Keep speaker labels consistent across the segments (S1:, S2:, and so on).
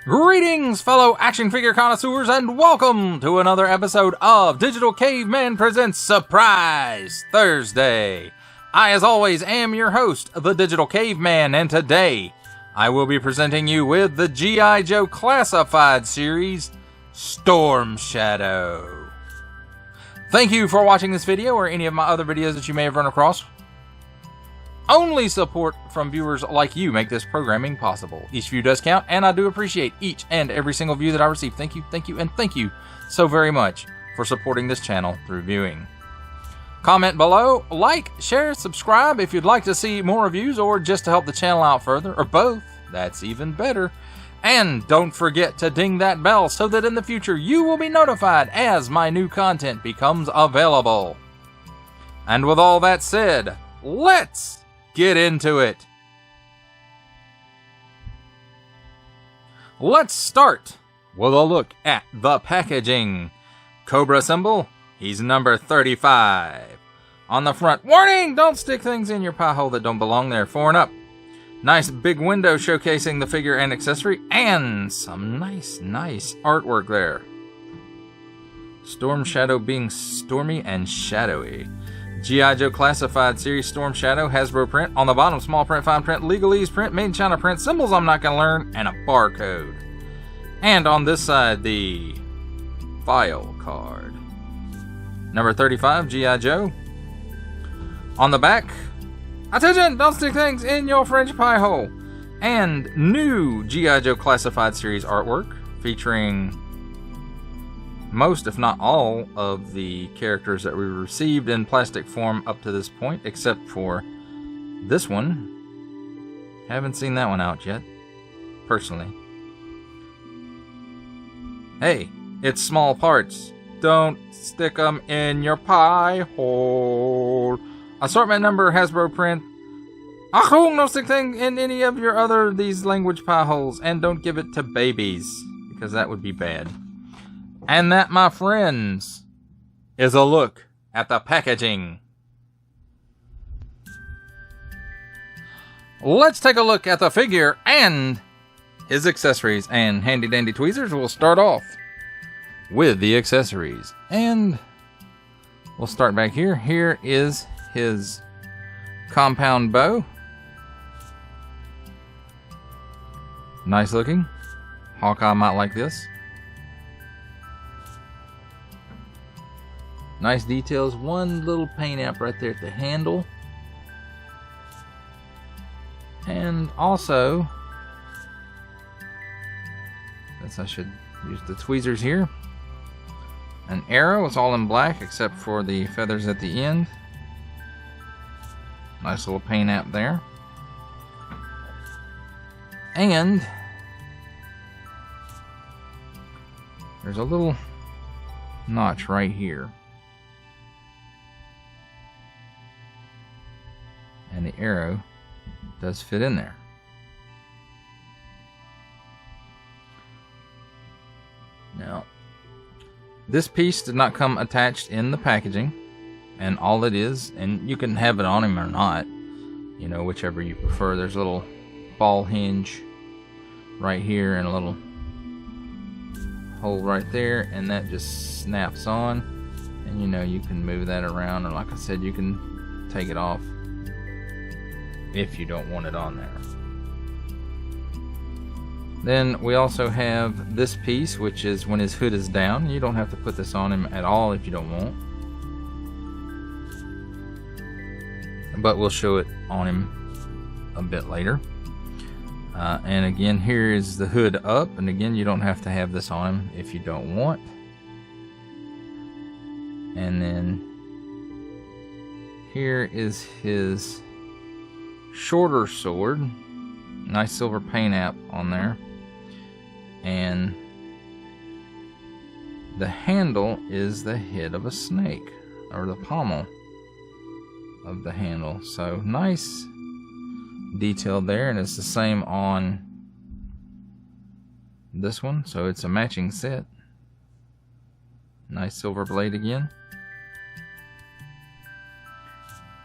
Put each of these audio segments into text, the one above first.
S1: Greetings, fellow action figure connoisseurs, and welcome to another episode of Digital Caveman Presents Surprise Thursday. I, as always, am your host, the Digital Caveman, and today I will be presenting you with the G.I. Joe Classified Series, Storm Shadow. Thank you for watching this video or any of my other videos that you may have run across. Only support from viewers like you make this programming possible. Each view does count, and I do appreciate each and every single view that I receive. Thank you, and thank you so very much for supporting this channel through viewing. Comment below, like, share, subscribe if you'd like to see more reviews or just to help the channel out further, or both. That's even better. And don't forget to ding that bell so that in the future you will be notified as my new content becomes available. And with all that said, let's get into it. Let's start with a look at the packaging. Cobra symbol, he's number 35. On the front, warning, don't stick things in your pie hole that don't belong there. 4 and up. Nice big window showcasing the figure and accessory, and some nice artwork there. Storm Shadow being stormy and shadowy. G.I. Joe Classified Series Storm Shadow, Hasbro print. On the bottom, small print, fine print, legalese print, made in China print, symbols I'm not going to learn, and a barcode. And on this side, the file card. Number 35, G.I. Joe. On the back, attention, don't stick things in your French pie hole. And new G.I. Joe Classified Series artwork featuring most, if not all, of the characters that we received in plastic form up to this point, except for this one. Haven't seen that one out yet, personally. Hey, it's small parts. Don't stick them in your pie hole. Assortment number, Hasbro print. Achtung, no stick thing in any of your other these language pie holes, and don't give it to babies, because that would be bad. And that, my friends, is a look at the packaging. Let's take a look at the figure and his accessories and handy dandy tweezers. We'll start off with the accessories. And we'll start back here. Here is his compound bow. Nice looking. Hawkeye might like this. Nice details. One little paint app right there at the handle. And also, guess I should use the tweezers here. An arrow. It's all in black except for the feathers at the end. Nice little paint app there. And there's a little notch right here. And the arrow does fit in there. Now, this piece did not come attached in the packaging, and all it is, and you can have it on him or not, you know, whichever you prefer. There's a little ball hinge right here and a little hole right there, and that just snaps on, and you know, you can move that around, or like I said, you can take it off if you don't want it on there. Then we also have this piece, which is when his hood is down. You don't have to put this on him at all if you don't want, but we'll show it on him a bit later. And again, here is the hood up, and again, you don't have to have this on him if you don't want. And then here is his shorter sword. Nice silver paint app on there. And the handle is the head of a snake, or the pommel of the handle. So nice detail there, and it's the same on this one, so it's a matching set. Nice silver blade again.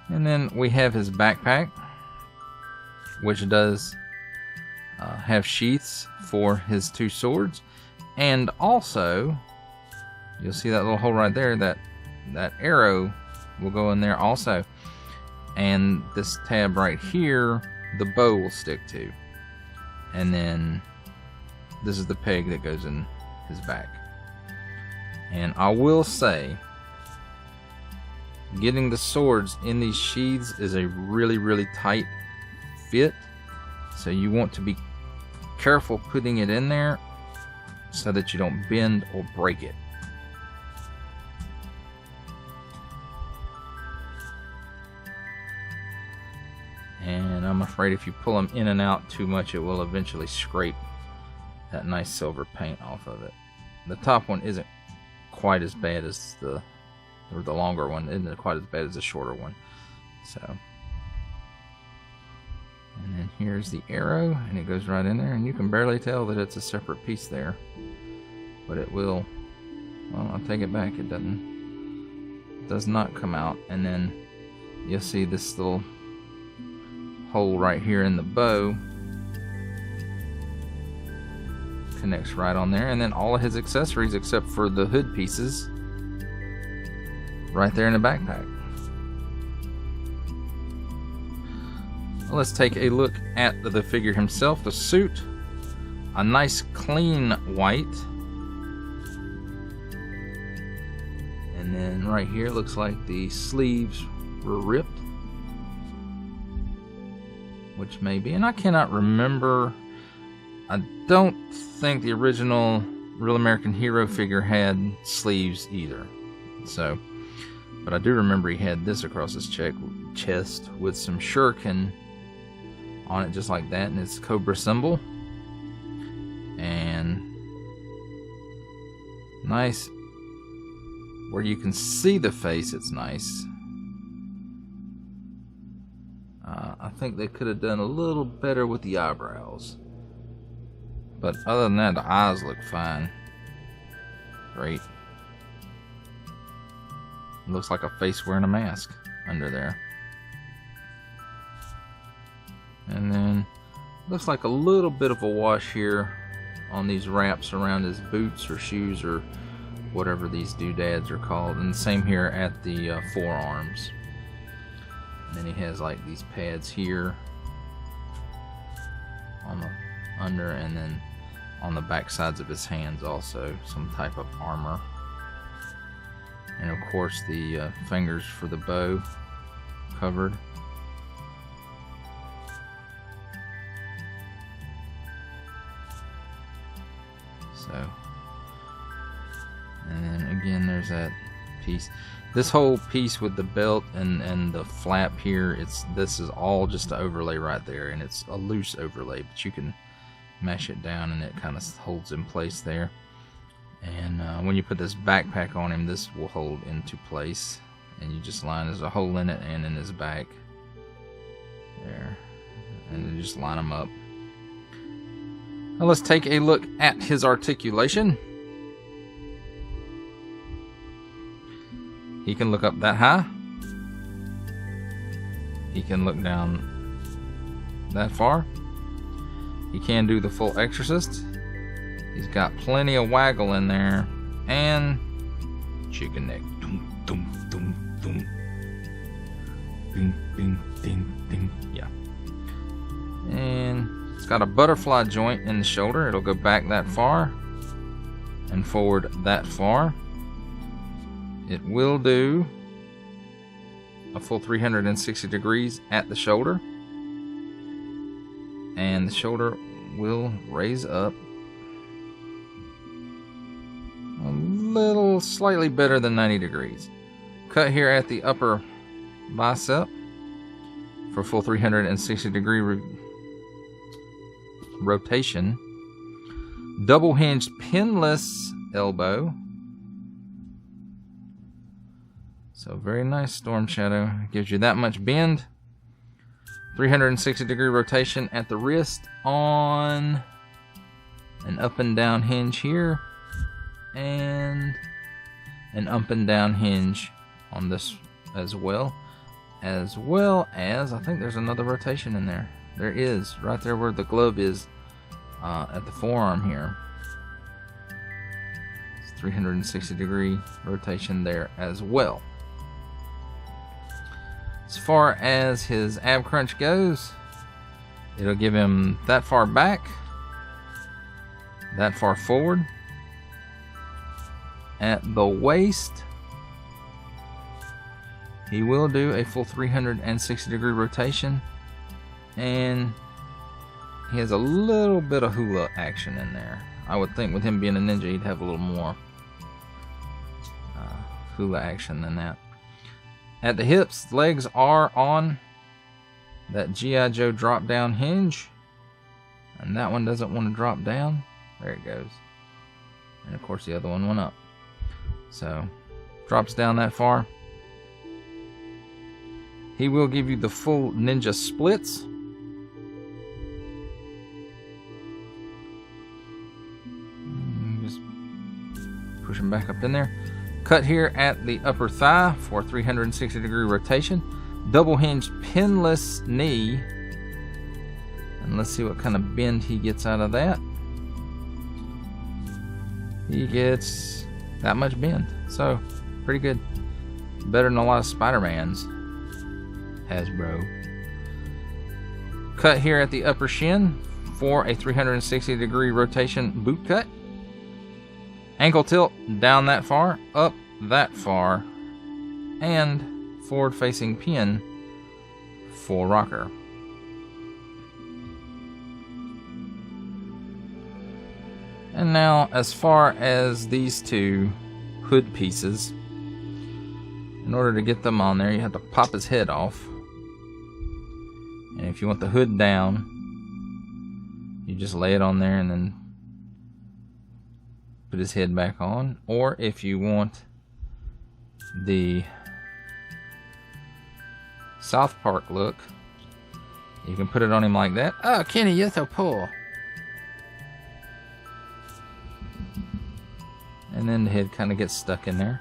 S1: And then we have his backpack, which does have sheaths for his 2 swords, and also you'll see that little hole right there, that arrow will go in there also, and this tab right here the bow will stick to, and then this is the peg that goes in his back. And I will say, getting the swords in these sheaths is a really tight fit, so you want to be careful putting it in there so that you don't bend or break it. And I'm afraid if you pull them in and out too much, it will eventually scrape that nice silver paint off of it. The top one isn't quite as bad as the longer one isn't quite as bad as the shorter one. So, and then here's the arrow, and it goes right in there, and you can barely tell that it's a separate piece there, but it will. Well, I'll take it back. It does not come out, and then you'll see this little hole right here in the bow connects right on there, and then all of his accessories except for the hood pieces right there in the backpack. Let's take a look at the figure himself. The suit, a nice clean white, and then right here it looks like the sleeves were ripped, which may be, and I cannot remember. I don't think the original Real American Hero figure had sleeves either. So, but I do remember he had this across his chest with some shuriken on it, just like that, and its Cobra symbol. And nice, where you can see the face, it's nice. I think they could have done a little better with the eyebrows. But other than that, the eyes look fine. Great. Looks like a face wearing a mask under there. And then looks like a little bit of a wash here on these wraps around his boots or shoes or whatever these doodads are called. And the same here at the forearms. And then he has like these pads here on the under, and then on the back sides of his hands also some type of armor, and of course the fingers for the bow covered. So, and then again there's that piece. This whole piece with the belt and the flap here, this is all just an overlay right there, and it's a loose overlay, but you can mash it down and it kind of holds in place there. And when you put this backpack on him, this will hold into place, and you just line, there's a hole in it and in his back there, and you just line them up. Now let's take a look at his articulation. He can look up that high. He can look down that far. He can do the full Exorcist. He's got plenty of waggle in there. And chicken neck. Dum, dum, dum, dum. Bing, bing, ding, ding. Yeah. And it's got a butterfly joint in the shoulder. It'll go back that far and forward that far. It will do a full 360 degrees at the shoulder, and the shoulder will raise up a little, slightly better than 90 degrees. Cut here at the upper bicep for full 360 degree rotation. Double hinged pinless elbow. So very nice Storm Shadow. Gives you that much bend. 360 degree rotation at the wrist on an up and down hinge here, and an up and down hinge on this as well as I think there's another rotation in there. There is, right there where the glove is at the forearm here. It's 360-degree rotation there as well. As far as his ab crunch goes, it'll give him that far back, that far forward. At the waist, he will do a full 360-degree rotation, and he has a little bit of hula action in there. I would think with him being a ninja, he'd have a little more hula action than that. At the hips, legs are on that G.I. Joe drop down hinge, and that one doesn't want to drop down. There it goes. And of course the other one went up. So drops down that far. He will give you the full ninja splits. Just push him back up in there. Cut here at the upper thigh for 360-degree rotation. Double hinge pinless knee. And let's see what kind of bend he gets out of that. He gets that much bend. So, pretty good. Better than a lot of Spider-Mans. Hasbro. Cut here at the upper shin for a 360-degree rotation boot cut. Ankle tilt down that far, up that far, and forward-facing pin for rocker. And now, as far as these two hood pieces, in order to get them on there, you have to pop his head off. And if you want the hood down, you just lay it on there and then put his head back on. Or if you want the South Park look, you can put it on him like that. Oh, Kenny, you're so poor. And then the head kind of gets stuck in there.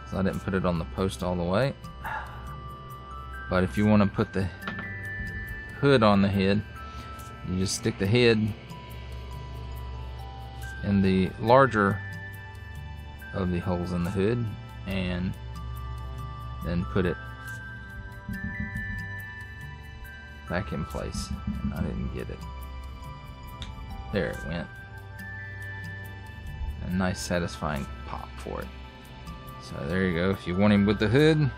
S1: So I didn't put it on the post all the way. But if you want to put the hood on the head, you just stick the head in the larger of the holes in the hood and then put it back in place. I didn't get it. There it went. A nice satisfying pop for it. So there you go. If you want him with the hood,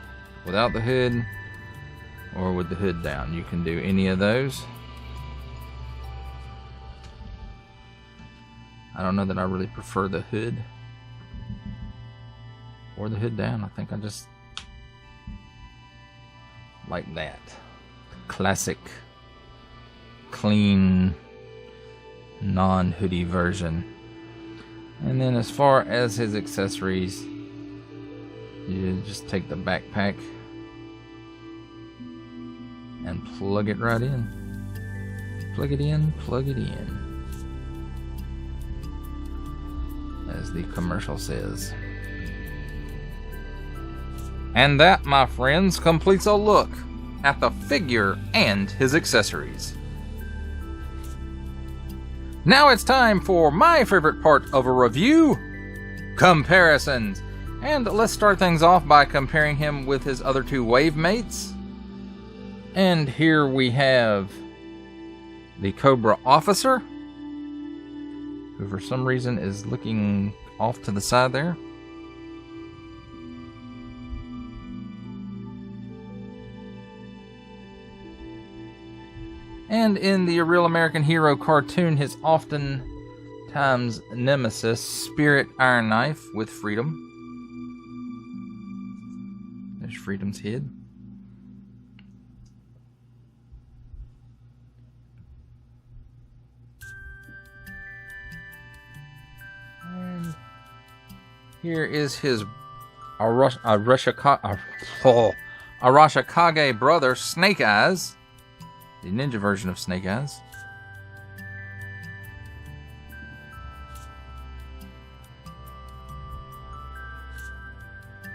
S1: without the hood, or with the hood down, you can do any of those. I don't know that I really prefer the hood or the hood down. I think I just like that. Classic, clean, non-hoodie version. And then as far as his accessories, you just take the backpack and plug it right in. Plug it in, plug it in. As the commercial says. And that, my friends, completes a look at the figure and his accessories. Now it's time for my favorite part of a review, comparisons. And let's start things off by comparing him with his other two wave mates. And here we have the Cobra Officer, who for some reason is looking off to the side there. And in the Real American Hero cartoon, his oftentimes nemesis, Spirit Iron Knife with Freedom. There's Freedom's head. And here is his Arashikage brother, Snake Eyes. The ninja version of Snake Eyes.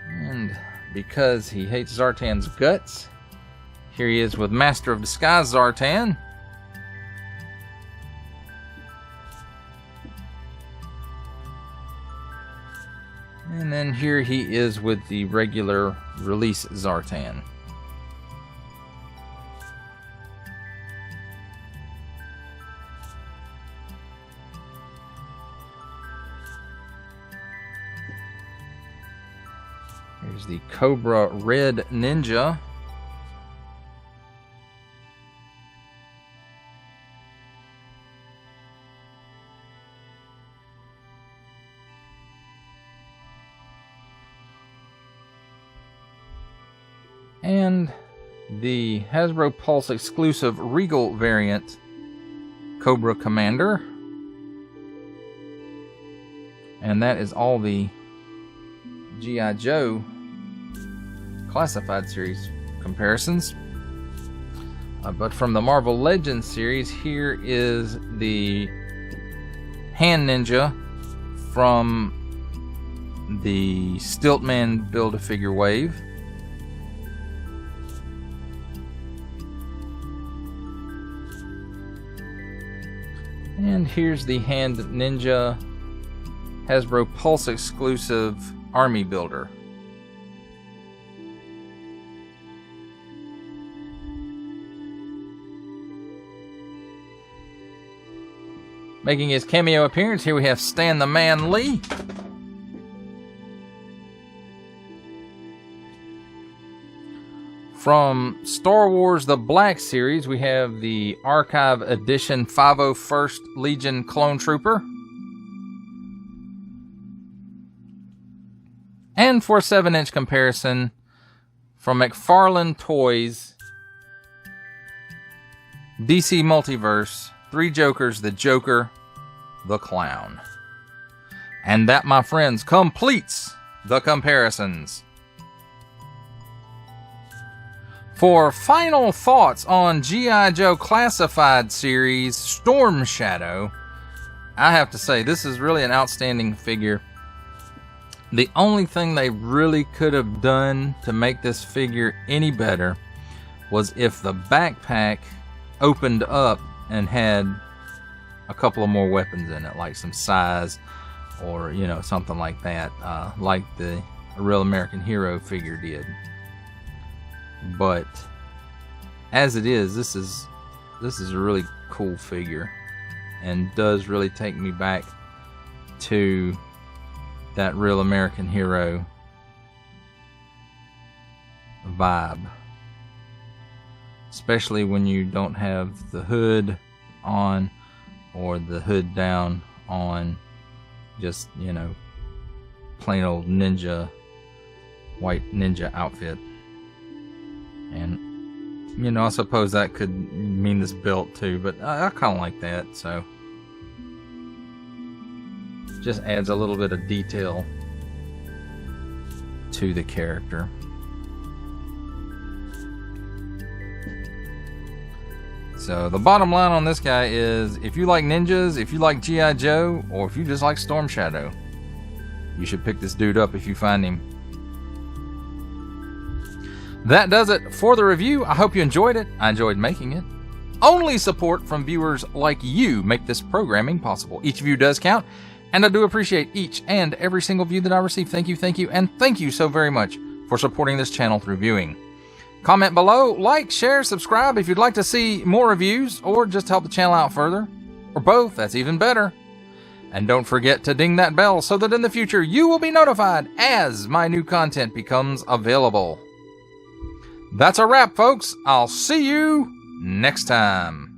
S1: And because he hates Zartan's guts, here he is with Master of Disguise Zartan. and here he is with the regular release Zartan. Here's the Cobra Red Ninja. And the Hasbro Pulse exclusive Regal variant Cobra Commander. And that is all the G.I. Joe Classified Series comparisons. But from the Marvel Legends series, here is the Hand Ninja from the Stiltman Build-A-Figure wave. And here's the Hand Ninja Hasbro Pulse exclusive Army Builder. Making his cameo appearance, here we have Stan the Man Lee. From Star Wars The Black Series, we have the Archive Edition 501st Legion Clone Trooper. And for a 7-inch comparison, from McFarlane Toys, DC Multiverse, Three Jokers, the Joker, the Clown. And that, my friends, completes the comparisons. For final thoughts on G.I. Joe Classified Series Storm Shadow, I have to say this is really an outstanding figure. The only thing they really could have done to make this figure any better was if the backpack opened up and had a couple of more weapons in it, like some size or, you know, something like that, like the Real American Hero figure did. But as it is, this is a really cool figure and does really take me back to that Real American Hero vibe, especially when you don't have the hood on or the hood down on, just, you know, plain old ninja, white ninja outfit. And, you know, I suppose that could mean this belt too, but I kind of like that, so just adds a little bit of detail to the character. So the bottom line on this guy is, if you like ninjas, if you like G.I. Joe, or if you just like Storm Shadow, you should pick this dude up if you find him. That does it for the review. I hope you enjoyed it. I enjoyed making it. Only support from viewers like you make this programming possible. Each view does count, and I do appreciate each and every single view that I receive. Thank you, and thank you so very much for supporting this channel through viewing. Comment below, like, share, subscribe if you'd like to see more reviews or just help the channel out further. Or both, that's even better. And don't forget to ding that bell so that in the future you will be notified as my new content becomes available. That's a wrap, folks. I'll see you next time.